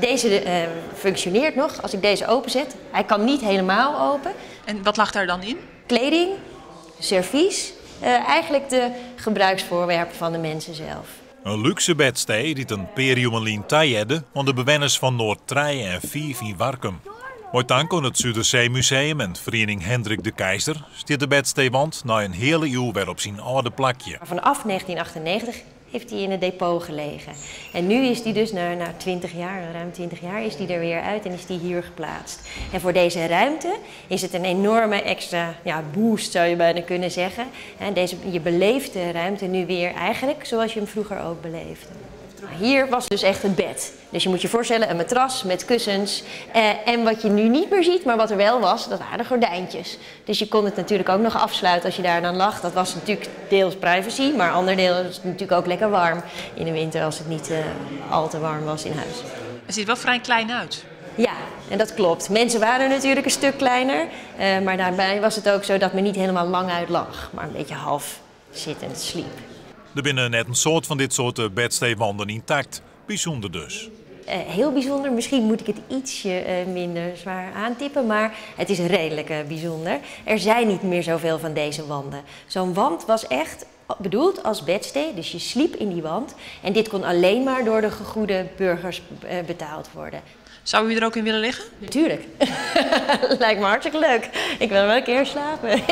Deze functioneert nog als ik deze openzet. Hij kan niet helemaal open. En wat lag daar dan in? Kleding, servies, eigenlijk de gebruiksvoorwerpen van de mensen zelf. Een luxe bedstee die een periumelien taille aan de bewoners van Noord 3 en 4 in Warkum. Mooi dank aan het Zuiderzeemuseum en Vereniging Hendrik de Keizer stiert de bedsteewand na een hele eeuw weer op zijn oude plakje. Vanaf 1998 heeft hij in het depot gelegen. En nu is hij dus na 20 jaar, ruim 20 jaar, is hij er weer uit en is hij hier geplaatst. En voor deze ruimte is het een enorme extra boost, zou je bijna kunnen zeggen. En je beleeft de ruimte nu weer eigenlijk zoals je hem vroeger ook beleefde. Hier was dus echt het bed. Dus je moet je voorstellen, een matras met kussens. En wat je nu niet meer ziet, maar wat er wel was, dat waren de gordijntjes. Dus je kon het natuurlijk ook nog afsluiten als je daar dan lag. Dat was natuurlijk deels privacy, maar ander deel was het natuurlijk ook lekker warm in de winter als het niet al te warm was in huis. Het ziet er wel vrij klein uit. Ja, en dat klopt. Mensen waren natuurlijk een stuk kleiner. Maar daarbij was het ook zo dat men niet helemaal lang uit lag, maar een beetje half zittend sliep. Er binnen net een soort van dit soort bedsteewanden intact. Bijzonder dus. Heel bijzonder, misschien moet ik het ietsje minder zwaar aantippen, maar het is redelijk bijzonder. Er zijn niet meer zoveel van deze wanden. Zo'n wand was echt bedoeld als bedstee, dus je sliep in die wand. En dit kon alleen maar door de gegoede burgers betaald worden. Zou u er ook in willen liggen? Natuurlijk. Lijkt me hartstikke leuk. Ik wil wel een keer slapen.